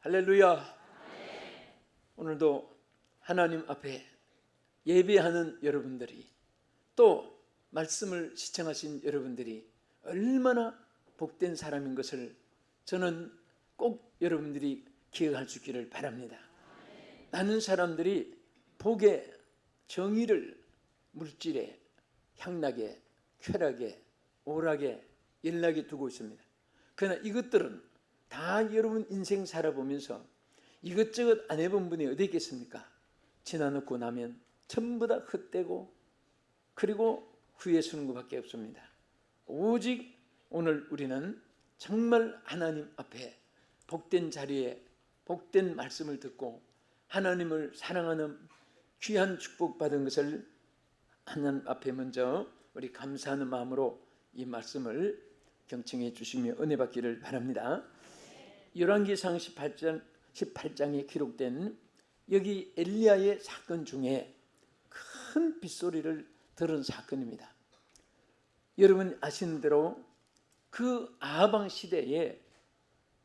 할렐루야. 오늘도 하나님 앞에 예배하는 여러분들이, 또 말씀을 시청하신 여러분들이 얼마나 복된 사람인 것을 저는 꼭 여러분들이 기억할 수 있기를 바랍니다. 많은 사람들이 복에, 정의를 물질에, 향락에, 쾌락에, 오락에, 연락에 두고 있습니다. 그러나 이것들은 다 여러분 인생 살아보면서 이것저것 안 해본 분이 어디 있겠습니까? 지나놓고 나면 전부 다 헛되고 그리고 후회 쓰는 것밖에 없습니다. 오직 오늘 우리는 정말 하나님 앞에 복된 자리에 복된 말씀을 듣고 하나님을 사랑하는 귀한 축복 받은 것을 하나님 앞에 먼저 우리 감사하는 마음으로 이 말씀을 경청해 주시며 은혜 받기를 바랍니다. 열왕기상 18장에 기록된 여기 엘리야의 사건 중에 큰 빗소리를 들은 사건입니다. 여러분 아시는 대로 그 아하방 시대에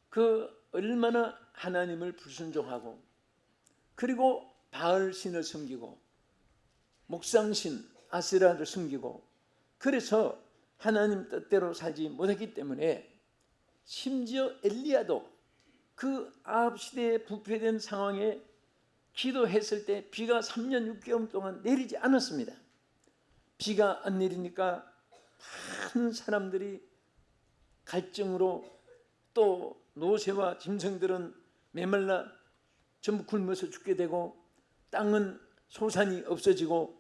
그 얼마나 하나님을 불순종하고 그리고 바알 신을 섬기고 목상신 아세라를 섬기고 그래서 하나님 뜻대로 살지 못했기 때문에 심지어 엘리야도 그 아합 시대에 부패된 상황에 기도했을 때 비가 3년 6개월 동안 내리지 않았습니다. 비가 안 내리니까 많은 사람들이 갈증으로, 또 노새와 짐승들은 메말라 전부 굶어서 죽게 되고 땅은 소산이 없어지고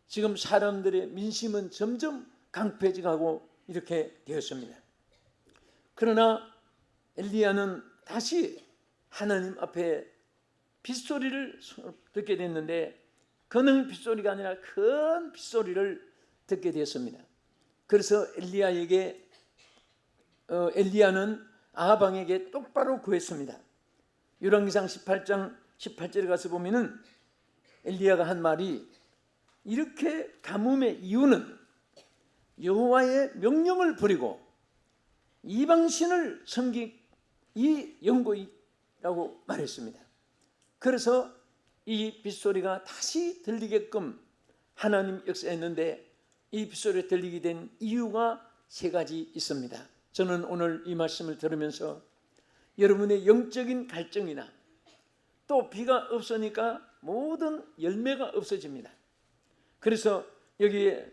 지금 사람들의 민심은 점점 강폐해지고 이렇게 되었습니다. 그러나 엘리야는 다시 하나님 앞에 빗소리를 듣게 됐는데 그는 빗소리가 아니라 큰 빗소리를 듣게 되었습니다. 그래서 엘리야는 아하방에게 똑바로 구했습니다. 열왕기상 18장 18절에 가서 보면은 엘리야가 한 말이 이렇게 가뭄의 이유는 여호와의 명령을 버리고 이방신을 섬긴 이 연고이라고 말했습니다. 그래서 이 빗소리가 다시 들리게끔 하나님 역사했는데 이 빗소리가 들리게 된 이유가 세 가지 있습니다. 저는 오늘 이 말씀을 들으면서 여러분의 영적인 갈증이나 또 비가 없으니까 모든 열매가 없어집니다. 그래서 여기에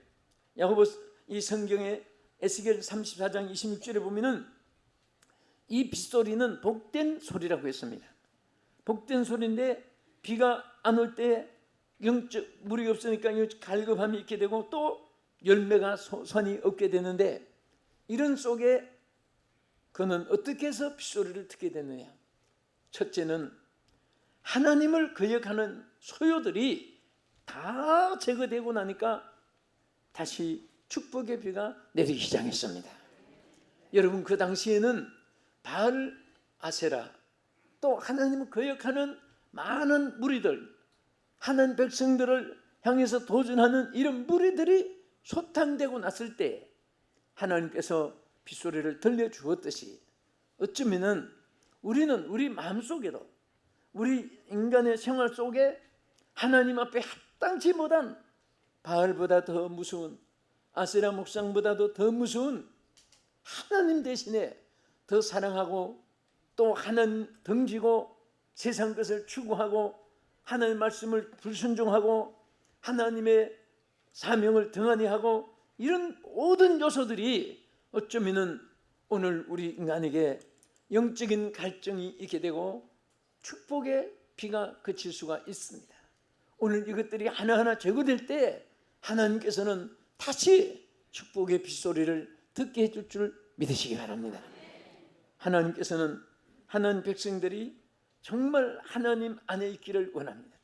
야고보 이 성경의 에스겔 34장 26절에 보면은 이 빗소리는 복된 소리라고 했습니다. 복된 소리인데 비가 안 올 때 영적 물이 없으니까 갈급함이 있게 되고 또 열매가 소산이 없게 되는데 이런 속에 그는 어떻게 해서 빗소리를 듣게 됐느냐? 첫째는 하나님을 거역하는 소요들이 다 제거되고 나니까 다시 축복의 비가 내리기 시작했습니다. 여러분 그 당시에는 바알, 아세라 또 하나님을 거역하는 많은 무리들, 하나님 백성들을 향해서 도전하는 이런 무리들이 소탕되고 났을 때 하나님께서 빗소리를 들려주었듯이 어쩌면은 우리는 우리 마음속에도 우리 인간의 생활 속에 하나님 앞에 합당치 못한 바알보다 더 무서운, 아세라 목상보다도 더 무서운 하나님 대신에 더 사랑하고 또 하나님 등지고 세상 것을 추구하고 하나님의 말씀을 불순종하고 하나님의 사명을 등한히 하고 이런 모든 요소들이 어쩌면은 오늘 우리 인간에게 영적인 갈증이 있게 되고 축복의 비가 그칠 수가 있습니다. 오늘 이것들이 하나하나 제거될 때 하나님께서는 다시 축복의 빗소리를 듣게 해줄 줄 믿으시기 바랍니다. 하나님께서는 하나님 백성들이 정말 하나님 안에 있기를 원합니다.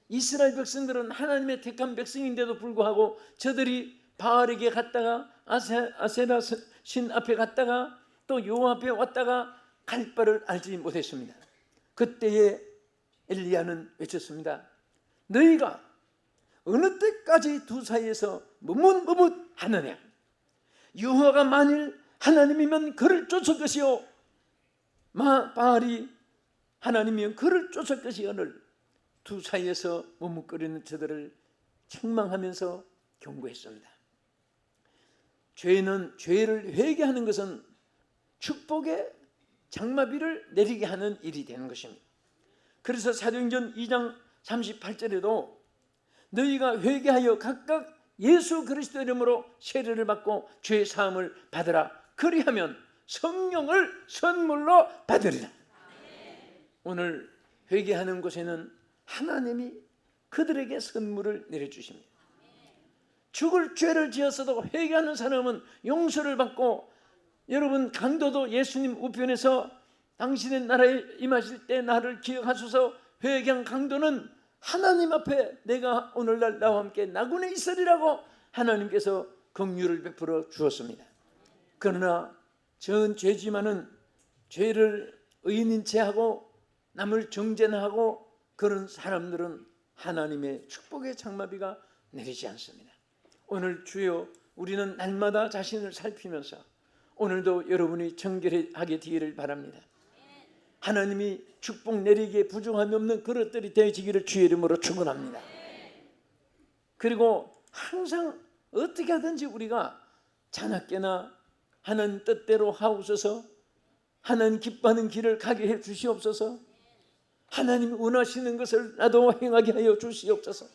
이스라엘 백성들은 하나님의 택한 백성인데도 불구하고 저들이 바알에게 갔다가 아세라 신 앞에 갔다가 또 여호와 앞에 왔다가 갈 바를 알지 못했습니다. 그때에 엘리야는 외쳤습니다. 너희가 어느 때까지 두 사이에서 머뭇머뭇하느냐? 여호와가 만일 하나님이면 그를 쫓을 것이요 바알이 하나님이여 그를 쫓을 것이거늘 두 사이에서 머뭇거리는 저들을 책망하면서 경고했습니다. 죄를 회개하는 것은 축복의 장마비를 내리게 하는 일이 되는 것입니다. 그래서 사도행전 2장 38절에도 너희가 회개하여 각각 예수 그리스도 이름으로 세례를 받고 죄 사함을 받으라. 그리하면 성령을 선물로 받으리라. 오늘 회개하는 곳에는 하나님이 그들에게 선물을 내려주십니다. 죽을 죄를 지었어도 회개하는 사람은 용서를 받고, 여러분 강도도 예수님 우편에서 당신의 나라에 임하실 때 나를 기억하소서 회개한 강도는 하나님 앞에 내가 오늘날 나와 함께 나군에 있으리라고 하나님께서 긍휼을 베풀어 주었습니다. 그러나 전 죄지만은 죄를 의인인 채 하고 남을 정죄하고 그런 사람들은 하나님의 축복의 장마비가 내리지 않습니다. 오늘 주여 우리는 날마다 자신을 살피면서 오늘도 여러분이 정결하게 되기를 바랍니다. 하나님이 축복 내리기에 부족함이 없는 그릇들이 되어지기를 주의 이름으로 축원합니다. 그리고 항상 어떻게 하든지 우리가 자나깨나 하나님 뜻대로 하옵소서, 하나님 기뻐하는 길을 가게 해 주시옵소서, 하나님이 원하시는 것을 나도 행하게 하여 주시옵소서,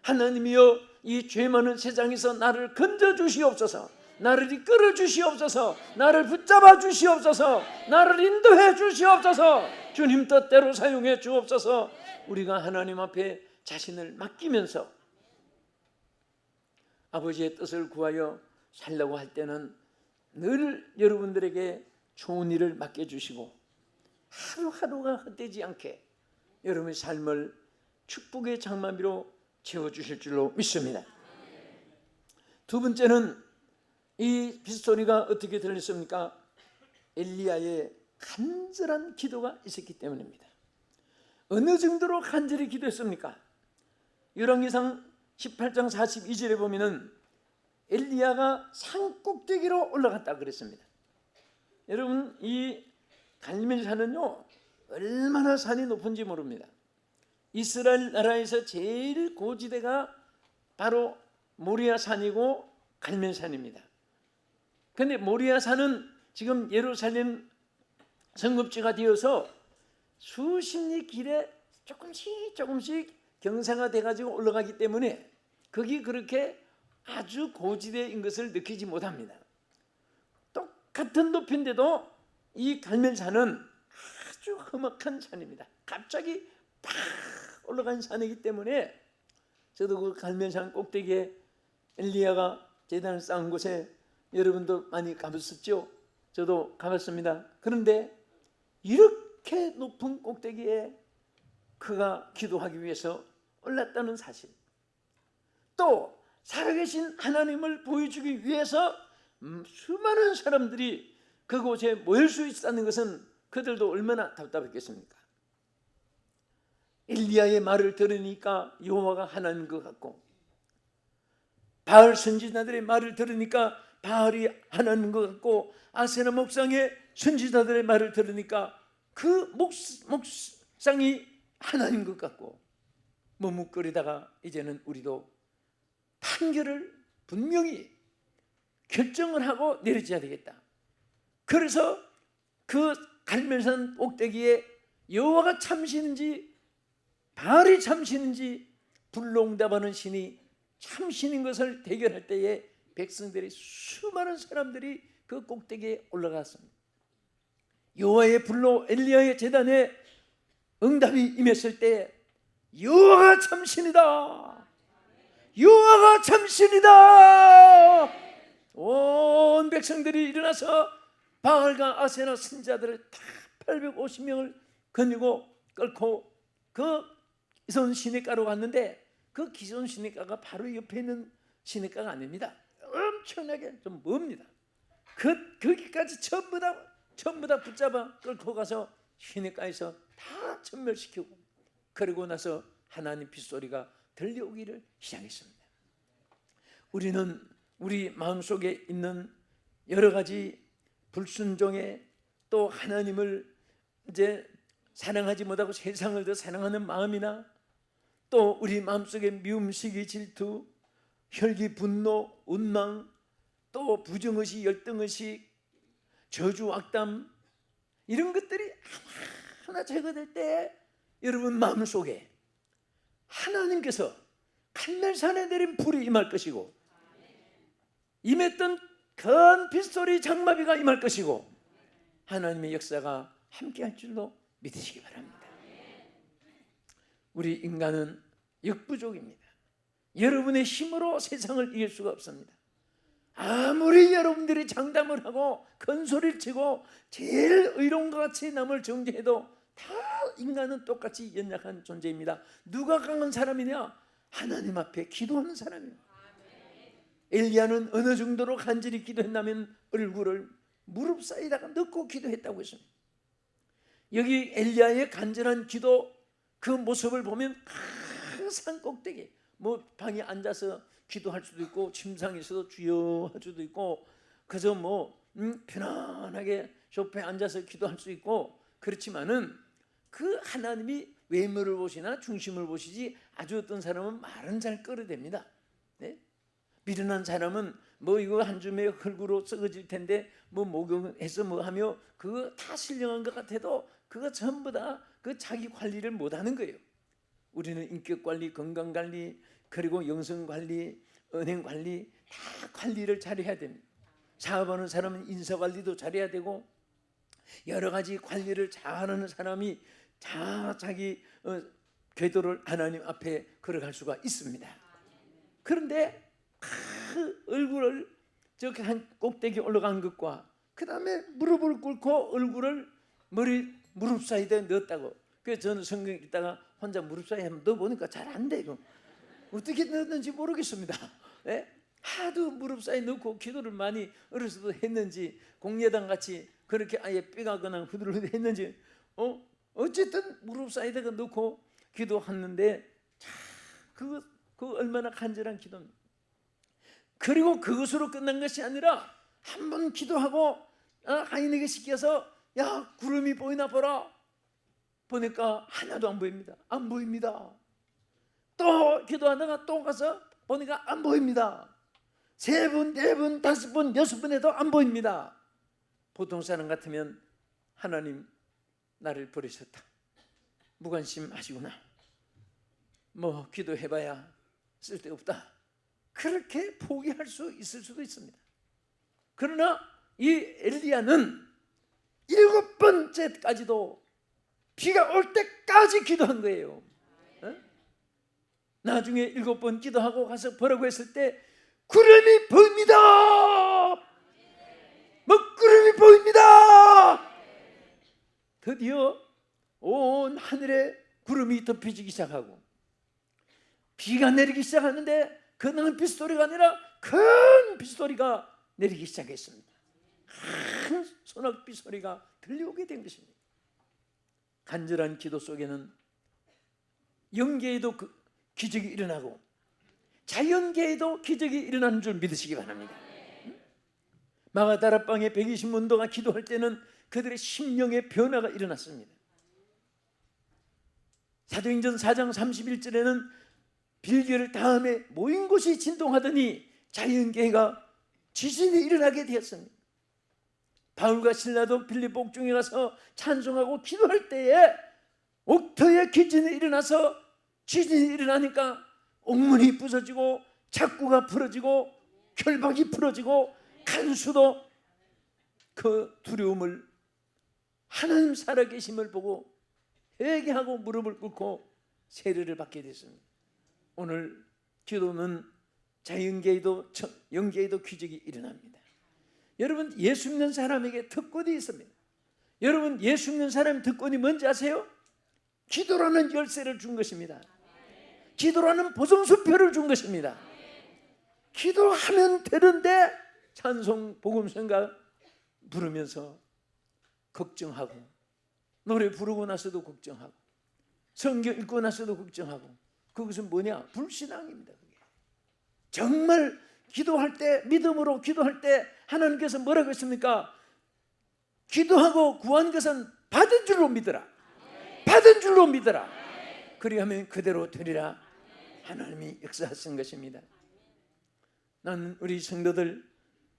하나님이여 이 죄 많은 세상에서 나를 건져 주시옵소서, 나를 이끌어 주시옵소서, 나를 붙잡아 주시옵소서, 나를 인도해 주시옵소서, 주님 뜻대로 사용해 주옵소서. 우리가 하나님 앞에 자신을 맡기면서 아버지의 뜻을 구하여 살려고 할 때는 늘 여러분들에게 좋은 일을 맡겨주시고 하루하루가 헛되지 않게 여러분의 삶을 축복의 장마비로 채워주실 줄로 믿습니다. 두 번째는 이 빗소리가 어떻게 들렸습니까? 엘리야의 간절한 기도가 있었기 때문입니다. 어느 정도로 간절히 기도했습니까? 열왕기상 18장 42절에 보면은 엘리야가 산 꼭대기로 올라갔다 그랬습니다. 여러분 이 갈멜산은요 얼마나 산이 높은지 모릅니다. 이스라엘 나라에서 제일 고지대가 바로 모리아산이고 갈멜산입니다. 그런데 모리아산은 지금 예루살렘 성읍지가 되어서 수십 리 길에 조금씩 경사가 돼가지고 올라가기 때문에 거기 그렇게 아주 고지대인 것을 느끼지 못합니다. 똑같은 높이인데도 이 갈멜산은 아주 험악한 산입니다. 갑자기 팍 올라간 산이기 때문에 저도 그 갈멜산 꼭대기에 엘리야가 제단을 쌓은 곳에 여러분도 많이 가봤었죠? 저도 가봤습니다. 그런데 이렇게 높은 꼭대기에 그가 기도하기 위해서 올랐다는 사실, 또 살아계신 하나님을 보여주기 위해서 수많은 사람들이 그곳에 모일 수 있다는 것은 그들도 얼마나 답답했겠습니까? 엘리야의 말을 들으니까 여호와가 하나님인 것 같고, 바알 선지자들의 말을 들으니까 바알이 하나님인 것 같고, 아세라 목상의 선지자들의 말을 들으니까 그 목상이 하나님인 것 같고, 머뭇거리다가 이제는 우리도 판결을 분명히 결정을 하고 내려져야 되겠다. 그래서 그 갈멜산 꼭대기에 여호와가 참신인지 바알이 참신인지 불농답하는 신이 참신인 것을 대결할 때에 백성들이 수많은 사람들이 그 꼭대기에 올라갔습니다. 여호와의 불로 엘리야의 제단에 응답이 임했을 때 여호와가 참신이다, 여호와가 참신이다. 온 백성들이 일어나서 바알과 아세라 선지자들을 다 850명을 거느리고 끌고 그 기손 시내가로 갔는데, 그 기손 시내가가 바로 옆에 있는 시내가가 아닙니다. 엄청나게 좀 멉니다. 거기까지 전부 다 붙잡아 끌고 가서 시내가에서 다 전멸시키고, 그리고 나서 하나님 빗소리가 들려오기를 시작했습니다. 우리는 우리 마음속에 있는 여러 가지 불순종에 또 하나님을 이제 사랑하지 못하고 세상을 더 사랑하는 마음이나 또 우리 마음속에 미움, 시기, 질투, 혈기, 분노, 원망, 또 부정의식, 열등의식, 저주, 악담, 이런 것들이 하나하나 제거될 때 여러분 마음속에 하나님께서 갈멜산에 내린 불이 임할 것이고, 임했던 큰 빗소리 장마비가 임할 것이고, 하나님의 역사가 함께할 줄로 믿으시기 바랍니다. 우리 인간은 역부족입니다. 여러분의 힘으로 세상을 이길 수가 없습니다. 아무리 여러분들이 장담을 하고 큰 소리를 치고 제일 의로운 것 같이 남을 정죄해도 다 인간은 똑같이 연약한 존재입니다. 누가 강한 사람이냐? 하나님 앞에 기도하는 사람입니다. 엘리야는 어느 정도로 간절히 기도했냐면 얼굴을 무릎 사이에다가 넣고 기도했다고 했습니다. 여기 엘리야의 간절한 기도 그 모습을 보면 큰 산 꼭대기, 뭐 방에 앉아서 기도할 수도 있고 침상에서도 주여 할 수도 있고 그저 뭐 편안하게 소파에 앉아서 기도할 수 있고, 그렇지만은 그 하나님이 외모를 보시나 중심을 보시지 아주 어떤 사람은 말은 잘 끌어댑니다. 네? 미련한 사람은 뭐 이거 한 줌의 흙으로 썩어질 텐데 뭐 목욕해서 뭐 하며 그거 다 신령한 것 같아도 그거 전부 다 그 자기 관리를 못하는 거예요. 우리는 인격 관리, 건강 관리, 그리고 영성 관리, 은행 관리 다 관리를 잘해야 됩니다. 사업하는 사람은 인사 관리도 잘해야 되고 여러 가지 관리를 잘하는 사람이 다 자기 궤도를 하나님 앞에 걸어갈 수가 있습니다. 그런데 그 얼굴을 저렇게 한 꼭대기 올라간 것과 그 다음에 무릎을 꿇고 얼굴을 무릎 사이에 넣었다고. 그래서 저는 성경 읽다가 혼자 무릎 사이에 한번 넣어보니까 잘 안 돼요. 어떻게 넣었는지 모르겠습니다. 네? 하도 무릎 사이에 넣고 기도를 많이 어렸을 때 했는지 공예당 같이 그렇게 아예 뼈가 그냥 후들후들 했는지 어쨌든 무릎 사이에다가 넣고 기도했는데 그거 얼마나 간절한 기도입니다. 그리고 그것으로 끝난 것이 아니라 한 번 기도하고 하인에게 시켜서 야 구름이 보이나 보라. 보니까 하나도 안 보입니다. 안 보입니다. 또 기도하다가 또 가서 보니까 안 보입니다. 3번, 4번, 5번, 6번 해도 안 보입니다. 보통 사람 같으면 하나님 나를 버리셨다, 무관심하시구나, 뭐 기도해봐야 쓸데없다, 그렇게 포기할 수 있을 수도 있습니다. 그러나 이 엘리야는 7번째까지도 비가 올 때까지 기도한 거예요. 나중에 7번 기도하고 가서 보라고 했을 때 구름이 보입니다. 먹구름이 보입니다. 드디어 온 하늘에 구름이 덮여지기 시작하고 비가 내리기 시작하는데 그냥 빗소리가 아니라 큰 빗소리가 내리기 시작했습니다. 큰 소낙비 소리가 들려오게 된 것입니다. 간절한 기도 속에는 영계에도 기적이 일어나고 자연계에도 기적이 일어나는 줄 믿으시기 바랍니다. 마가다락방에 120문도가 기도할 때는 그들의 심령의 변화가 일어났습니다. 사도행전 4장 31절에는 빌개를 다음에 모인 곳이 진동하더니 자연계가 지진이 일어나게 되었습니다. 바울과 실라도 빌립보 옥중에 가서 찬송하고 기도할 때에 옥터에 기진이 일어나서 지진이 일어나니까 옥문이 부서지고 작구가 부러지고 결박이 부러지고 간수도 그 두려움을 하나님 살아계심을 보고 회개하고 무릎을 꿇고 세례를 받게 됐습니다. 오늘 기도는 자연계에도 영계에도 기적이 일어납니다. 여러분 예수 믿는 사람에게 특권이 있습니다. 여러분 예수 믿는 사람의 특권이 뭔지 아세요? 기도라는 열쇠를 준 것입니다. 기도라는 보증수표를 준 것입니다. 기도하면 되는데 찬송 복음성가 부르면서 걱정하고 노래 부르고 나서도 걱정하고 성경 읽고 나서도 걱정하고 그것은 뭐냐? 불신앙입니다. 그게. 정말 기도할 때 믿음으로 기도할 때 하나님께서 뭐라고 했습니까? 기도하고 구한 것은 받은 줄로 믿으라. 받은 줄로 믿어라. 그리하면 그대로 되리라. 하나님이 역사하신 것입니다. 나는 우리 성도들,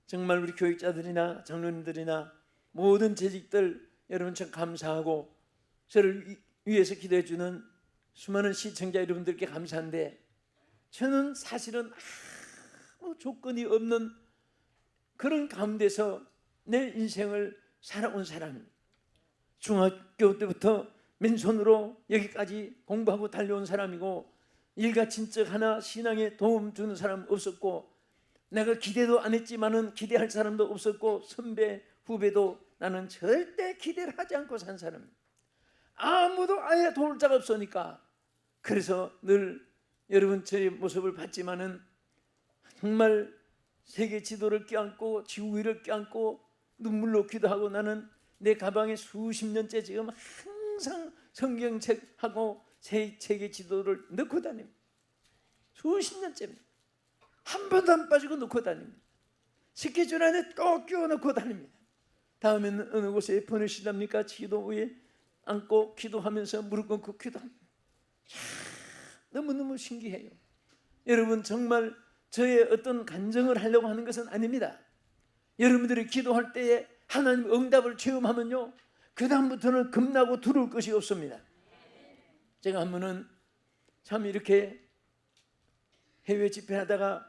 정말 우리 교육자들이나 장로님들이나 모든 재직들 여러분 참 감사하고, 저를 위해서 기도해 주는 수많은 시청자 여러분들께 감사한데, 저는 사실은 아무 조건이 없는 그런 가운데서 내 인생을 살아온 사람입니다. 중학교 때부터 맨손으로 여기까지 공부하고 달려온 사람이고, 일가친척 하나 신앙에 도움 주는 사람 없었고, 내가 기대도 안 했지만은 기대할 사람도 없었고, 선배 후배도 나는 절대 기대를 하지 않고 산 사람입니다. 아무도 아예 도울 자가 없으니까. 그래서 늘 여러분 저의 모습을 봤지만은 정말 세계 지도를 껴안고 지구위를 껴안고 눈물로 기도하고, 나는 내 가방에 수십 년째 지금 항상 성경책하고 세계 지도를 넣고 다닙니다. 수십 년째입니다. 한 번도 안 빠지고 넣고 다닙니다. 스케줄 안에 꼭 끼워 넣고 다닙니다. 다음에는 어느 곳에 보내시답니까? 기도 위에 앉고 기도하면서 무릎 꿇고 기도합니다. 너무너무 신기해요. 여러분 정말 저의 어떤 간증을 하려고 하는 것은 아닙니다. 여러분들이 기도할 때에 하나님 응답을 체험하면요, 그 다음부터는 겁나고 두려울 것이 없습니다. 제가 한 번은 참 이렇게 해외 집회하다가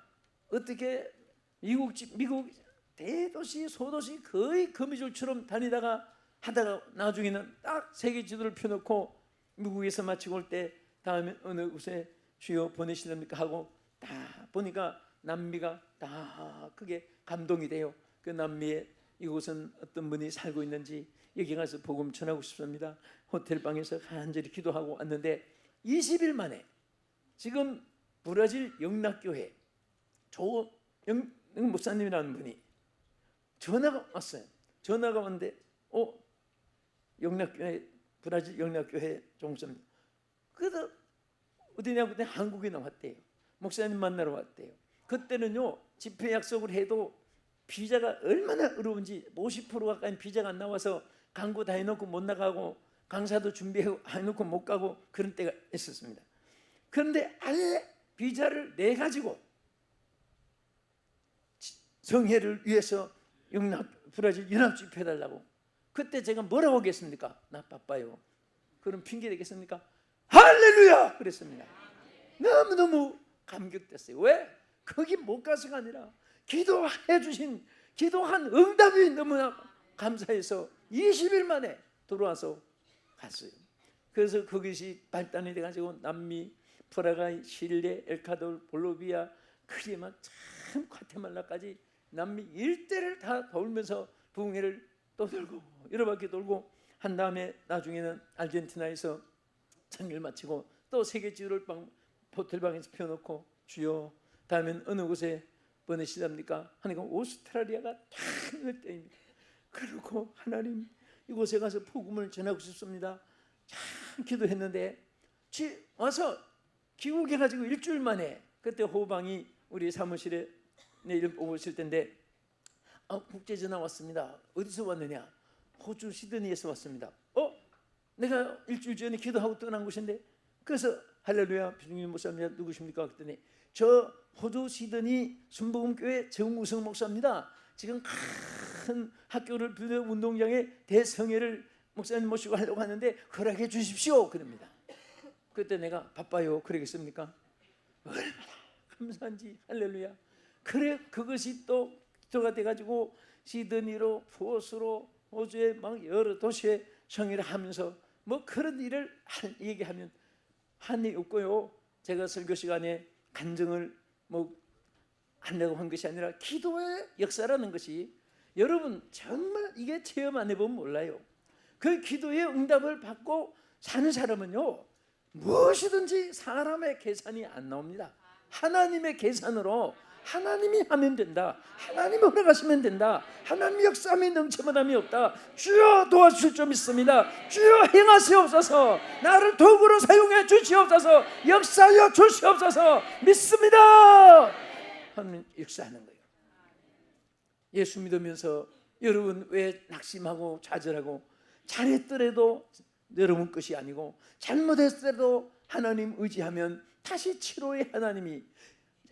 어떻게 미국 대도시 소도시 거의 거미줄처럼 다니다가 하다가 나중에는 딱 세계 지도를 펴놓고 미국에서 마치고 올 때 다음에 어느 곳에 주여 보내시렵니까 하고 다 보니까 남미가 다 그게 감동이 돼요. 그 남미에 이곳은 어떤 분이 살고 있는지 여기 가서 복음 전하고 싶습니다. 호텔방에서 간절히 기도하고 왔는데 20일 만에 지금 브라질 영락교회 조영 목사님이라는 분이 전화가 왔어요. 전화가 왔는데 영락교회, 브라질 영락교회 종목사님, 그래서 어디냐고 그때 한국에 나왔대요. 목사님 만나러 왔대요. 그때는요 집회 약속을 해도 비자가 얼마나 어려운지 50% 가까이 비자가 안 나와서 광고 다 해놓고 못 나가고 강사도 준비해놓고 못 가고 그런 때가 있었습니다. 그런데 아예 비자를 내가지고 성회를 위해서 브라질 연합집회 해달라고. 그때 제가 뭐라고 하겠습니까? 나 바빠요. 그럼 핑계 되겠습니까? 할렐루야! 그랬습니다. 너무너무 감격됐어요. 왜? 거기 못 가서가 아니라 기도해 주신, 기도한 응답이 너무나 감사해서 20일 만에 들어와서 갔어요. 그래서 그것이 발단이 돼가지고 남미, 프라가이, 칠레, 엘카도르, 볼로비아, 크리만 참 과테말라까지 남미 일대를 다 돌면서 부흥회를 또 돌고 여러 바퀴 돌고 한 다음에 나중에는 아르헨티나에서 참여를 마치고 또 세계 지도를 호텔방에서 펴놓고 주여 다음엔 어느 곳에 보내시답니까? 하니까 오스트라리아가 딱 늘 때입니다. 그리고 하나님 이곳에 가서 복음을 전하고 싶습니다. 참 기도했는데 와서 귀국해가지고 일주일 만에 그때 호방이 우리 사무실에 내일 오고 있을 텐데 국제전화 왔습니다. 어디서 왔느냐? 호주 시드니에서 왔습니다. 내가 일주일 전에 기도하고 떠난 곳인데. 그래서 할렐루야 비중민 목사님 누구십니까? 그랬더니 저 호주 시드니 순복음교회 정우성 목사입니다. 지금 큰 학교를 빌려 운동장에 대성회를 목사님 모시고 하려고 하는데 허락해 주십시오. 그럽니다. 그때 내가 바빠요. 그러겠습니까? 얼마나 감사한지. 할렐루야. 그래 그것이 또 기도가 돼가지고 시드니로 포스로 호주의 막 여러 도시에 성회를 하면서 뭐 그런 일을 얘기하면 한이 없고요. 제가 설교 시간에 간증을 뭐 한다고 한 것이 아니라 기도의 역사라는 것이 여러분 정말 이게 체험 안 해보면 몰라요. 그 기도의 응답을 받고 사는 사람은요 무엇이든지 사람의 계산이 안 나옵니다. 하나님의 계산으로 하나님이 하면 된다. 하나님이 허락하시면 된다. 하나님의 역사함이 넘쳐남이 없다. 주여 도와주실 줄 믿습니다. 주여 행하시옵소서. 나를 도구로 사용해 주시옵소서. 역사하여 주시옵소서. 믿습니다. 하나님 역사하는 거예요. 예수 믿으면서 여러분 왜 낙심하고 좌절하고 잘했더라도 여러분 것이 아니고 잘못했을 때도 하나님 의지하면 다시 7호의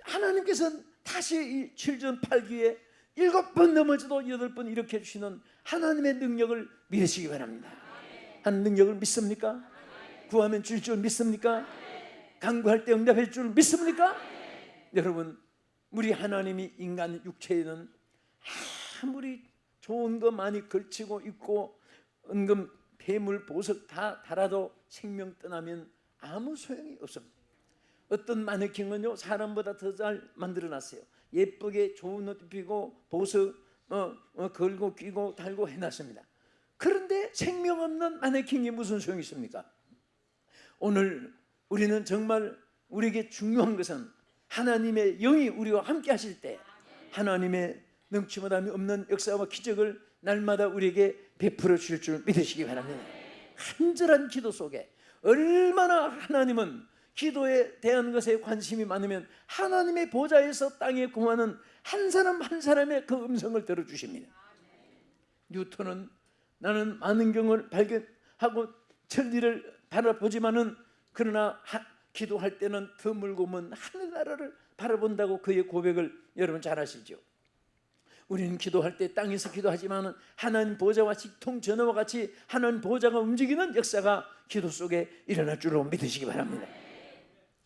하나님께서는 다시 7전 8기에 7번 넘어져도 8번 일으켜 주시는 하나님의 능력을 믿으시기 바랍니다. 하나님 능력을 믿습니까? 구하면 줄 줄 믿습니까? 간구할 때 응답해 줄 믿습니까? 여러분, 우리 하나님이 인간 육체에는 아무리 좋은 거 많이 걸치고 있고 은금 폐물 보석 다 달아도 생명 떠나면 아무 소용이 없습니다. 어떤 마네킹은요 사람보다 더 잘 만들어놨어요. 예쁘게 좋은 옷 입히고 보석 걸고 끼고 달고 해놨습니다. 그런데 생명 없는 마네킹이 무슨 소용이 있습니까? 오늘 우리는 정말 우리에게 중요한 것은 하나님의 영이 우리와 함께 하실 때 하나님의 능치보다함이 없는 역사와 기적을 날마다 우리에게 베풀어 주실 줄 믿으시기 바랍니다. 간절한 기도 속에 얼마나 하나님은 기도에 대한 것에 관심이 많으면 하나님의 보좌에서 땅에 공하는 한 사람 한 사람의 그 음성을 들어주십니다. 뉴턴은 나는 많은 경을 발견하고 천리를 바라보지만은 그러나 기도할 때는 드물고 먼 하늘나라를 바라본다고 그의 고백을 여러분 잘 아시죠? 우리는 기도할 때 땅에서 기도하지만 하나님 보좌와 직통전화와 같이 하나님 보좌가 움직이는 역사가 기도 속에 일어날 줄로 믿으시기 바랍니다.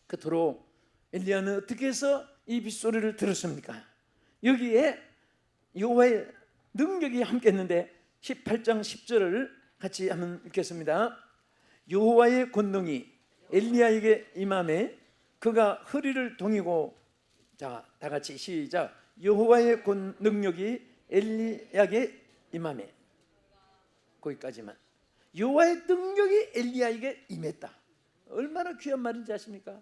그토록 엘리야는 어떻게 해서 이 빗소리를 들었습니까? 여기에 여호와의 능력이 함께 했는데 18장 10절을 같이 한번 읽겠습니다. 여호와의 권능이 엘리야에게 임하매 그가 허리를 동이고, 자, 다 같이 시작. 여호와의 능력이 엘리야에게 임하매, 거기까지만. 여호와의 능력이 엘리야에게 임했다. 얼마나 귀한 말인지 아십니까?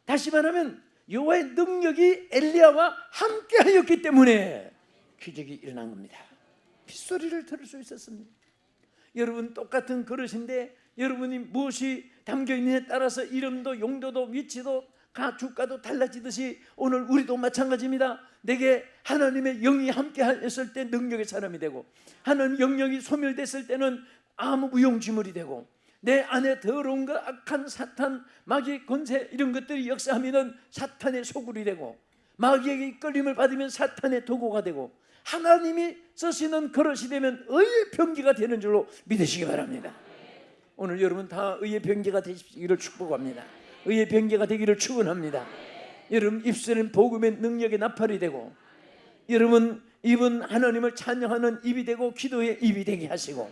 다시 말하면 여호와의 능력이 엘리야와 함께하였기 때문에 기적이 일어난 겁니다. 빗소리를 들을 수 있었습니다. 여러분 똑같은 그릇인데 여러분이 무엇이 담겨있느냐에 따라서 이름도 용도도 위치도 주가도 달라지듯이 오늘 우리도 마찬가지입니다. 내게 하나님의 영이 함께 했을 때 능력의 사람이 되고, 하나님의 영역이 소멸됐을 때는 아무 무용지물이 되고, 내 안에 더러운 것, 악한 사탄, 마귀의 권세 이런 것들이 역사하면 사탄의 소굴이 되고, 마귀에게 이끌림을 받으면 사탄의 도구가 되고, 하나님이 쓰시는 그릇이 되면 의의 병기가 되는 줄로 믿으시기 바랍니다. 오늘 여러분 다 의의 병기가 되시기를 축복합니다. 의의 병기가 되기를 축원합니다. 여러분 입술은 복음의 능력의 나팔이 되고, 여러분 입은 하나님을 찬양하는 입이 되고 기도의 입이 되게 하시고,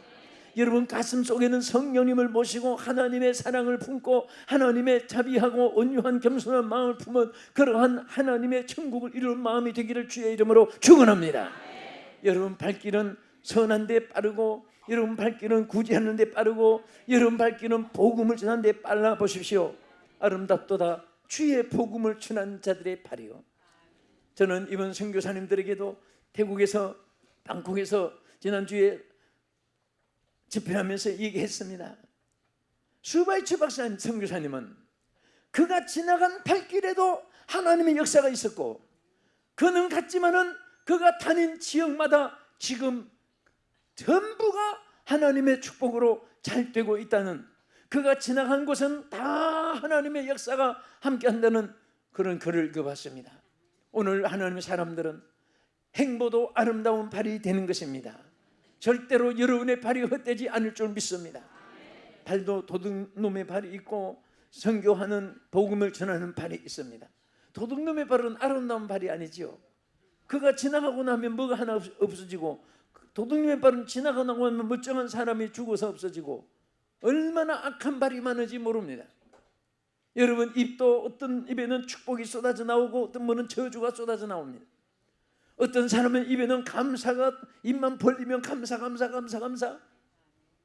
여러분 가슴 속에는 성령님을 모시고 하나님의 사랑을 품고 하나님의 자비하고 온유한 겸손한 마음을 품은 그러한 하나님의 천국을 이루는 마음이 되기를 주의 이름으로 축원합니다. 여러분 발길은 선한 데 빠르고, 여러분 발길은 구제하는 데 빠르고, 여러분 발길은 복음을 전하는 데 빨라 보십시오. 아름답도다 주의 복음을 전한 자들의 발이요. 저는 이번 선교사님들에게도 태국에서 방콕에서 지난주에 집회하면서 얘기했습니다. 수바이츠 박사님 선교사님은 그가 지나간 발길에도 하나님의 역사가 있었고, 그는 같지만은 그가 다닌 지역마다 지금 전부가 하나님의 축복으로 잘 되고 있다는, 그가 지나간 곳은 다 하나님의 역사가 함께한다는 그런 글을 읽어봤습니다. 오늘 하나님의 사람들은 행보도 아름다운 발이 되는 것입니다. 절대로 여러분의 발이 헛되지 않을 줄 믿습니다. 발도 도둑놈의 발이 있고 선교하는 복음을 전하는 발이 있습니다. 도둑놈의 발은 아름다운 발이 아니지요. 그가 지나가고 나면 뭐가 하나 없어지고, 도둑놈의 발은 지나가고 나면 멀쩡한 사람이 죽어서 없어지고, 얼마나 악한 발이 많은지 모릅니다. 여러분 입도 어떤 입에는 축복이 쏟아져 나오고 어떤 분은 저주가 쏟아져 나옵니다. 어떤 사람은 입에는 감사가, 입만 벌리면 감사.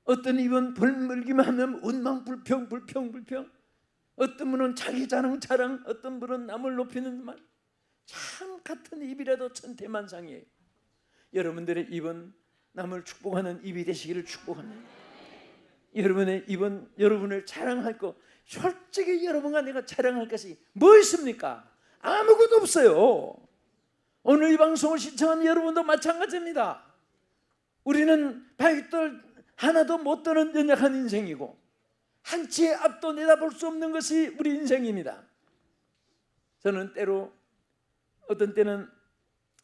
어떤 입은 벌물기만 하면 원망 불평. 어떤 분은 자기 자랑, 어떤 분은 남을 높이는 말. 참 같은 입이라도 천태만상이에요. 여러분들의 입은 남을 축복하는 입이 되시기를 축복합니다. 여러분의 입은 여러분을 자랑할 것, 솔직히 여러분과 내가 자랑할 것이 뭐 있습니까? 아무것도 없어요. 오늘 이 방송을 시청하는 여러분도 마찬가지입니다. 우리는 발길 하나도 못 드는 연약한 인생이고 한치의 앞도 내다볼 수 없는 것이 우리 인생입니다. 저는 때로 어떤 때는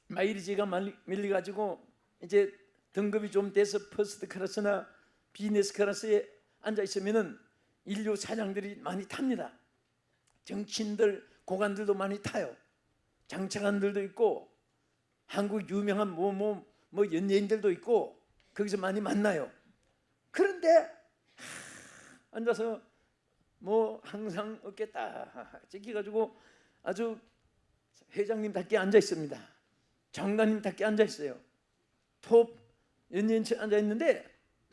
마일리지가 밀려가지고 이제 등급이 좀 돼서 퍼스트 클래스나 비즈니스 클래스에 앉아 있으면은 인류 사장들이 많이 탑니다. 정치인들, 고관들도 많이 타요. 장차관들도 있고 한국 유명한 뭐 연예인들도 있고 거기서 많이 만나요. 그런데 앉아서 뭐 항상 어깨 딱 찢겨가지고 아주 회장님답게 앉아 있습니다. 장관님답게 앉아 있어요. 톱 연예인처럼 앉아 있는데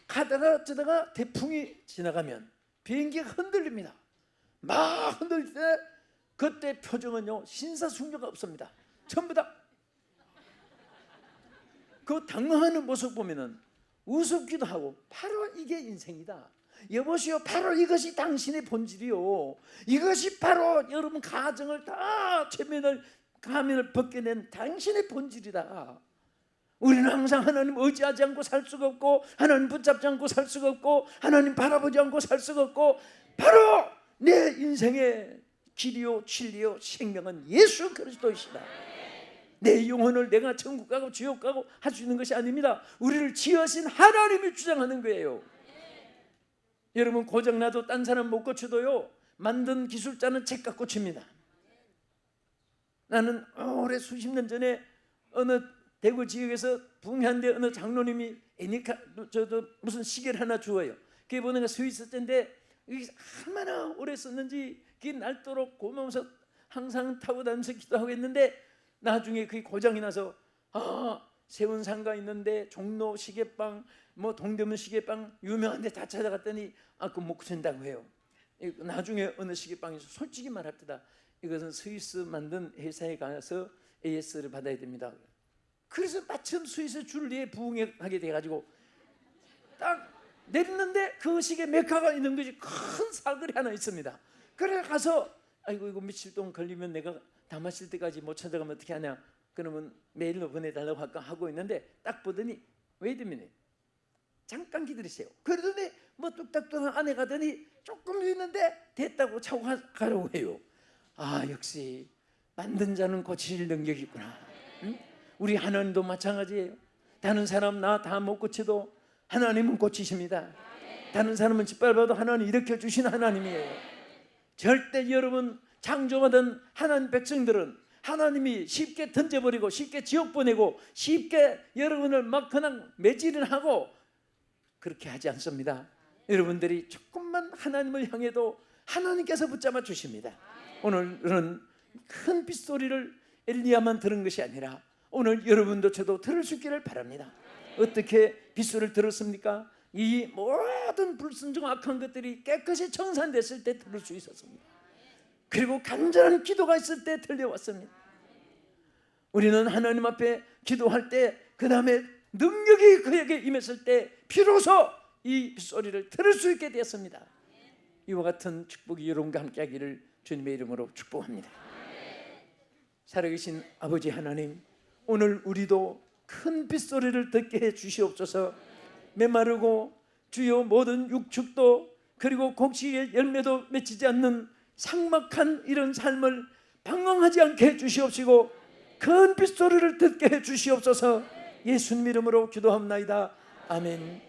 가다가 어쩌다가 태풍이 지나가면 비행기가 흔들립니다. 막 흔들릴 때 그때 표정은요 신사숙녀가 없습니다. 전부 다 그 당황하는 모습 보면은 우습기도 하고 바로 이게 인생이다. 여보시오, 바로 이것이 당신의 본질이요. 이것이 바로 여러분 가정을 다 가면을 벗겨낸 당신의 본질이다. 우리는 항상 하나님 의지하지 않고 살 수가 없고 하나님 붙잡지 않고 살 수가 없고 하나님 바라보지 않고 살 수가 없고 바로 내 인생의 길이요 진리요 생명은 예수 그리스도이시다. 내 영혼을 내가 천국 가고 지옥 가고 할 수 있는 것이 아닙니다. 우리를 지으신 하나님이 주장하는 거예요. 여러분 고장나도 딴 사람 못 고쳐도요 만든 기술자는 책각 고칩니다. 나는 오래 수십 년 전에 어느 대구 지역에서 붕해한데 어느 장로님이 애니카 저도 무슨 시계를 하나 주어요. 그게 보니까 스위스인데 이게 얼마나 오래 썼는지 그게 닳도록 고마워서 항상 타고 다니면서 기도하고 있는데 나중에 그게 고장이 나서 세운상가 있는데 종로 시계방 뭐 동대문 시계방 유명한 데 다 찾아갔더니 그거 못 고친다고 해요. 나중에 어느 시계방에서 솔직히 말합니다. 이것은 스위스 만든 회사에 가서 AS를 받아야 됩니다. 그래서 마침 스위스 줄리에 부응하게 돼가지고 딱 내렸는데 그 시계 메카가 있는 것이 큰 사거리 하나 있습니다. 그래 가서 아이고 이거 며칠 동안 걸리면 내가 다 마실 때까지 못 찾아가면 어떻게 하냐. 그러면 메일로 보내달라고 할까 하고 있는데 딱 보더니 wait a minute 잠깐 기다리세요. 그러더니 뭐 뚝딱뚝딱 안에 가더니 조금 있는데 됐다고 차고 가라고 해요. 역시 만든 자는 고칠 능력이 있구나. 응? 우리 하나님도 마찬가지예요. 다른 사람 나 다 못 고쳐도 하나님은 고치십니다. 다른 사람은 짓밟아도 하나님 일으켜 주신 하나님이에요. 절대 여러분 창조받은 하나님 백성들은 하나님이 쉽게 던져버리고 쉽게 지옥 보내고 쉽게 여러분을 막 그냥 매질을 그렇게 하지 않습니다. 여러분들이 조금만 하나님을 향해도 하나님께서 붙잡아 주십니다. 오늘은 큰 빗소리를 엘리야만 들은 것이 아니라 오늘 여러분도 저도 들을 수 있기를 바랍니다. 어떻게 빗소리를 들었습니까? 이 모든 불순종 악한 것들이 깨끗이 청산됐을 때 들을 수 있었습니다. 그리고 간절한 기도가 있을 때 들려왔습니다. 우리는 하나님 앞에 기도할 때 그 다음에 능력이 그에게 임했을 때 비로소 이 빗소리를 들을 수 있게 되었습니다. 이와 같은 축복이 여러분과 함께 하기를 주님의 이름으로 축복합니다. 살아계신 아버지 하나님, 오늘 우리도 큰 빗소리를 듣게 해 주시옵소서. 메마르고 주여 모든 육축도 그리고 곡식의 열매도 맺히지 않는 삭막한 이런 삶을 방황하지 않게 해 주시옵시고 큰 빗소리를 듣게 해 주시옵소서. 예수님 이름으로 기도합나이다. 아멘.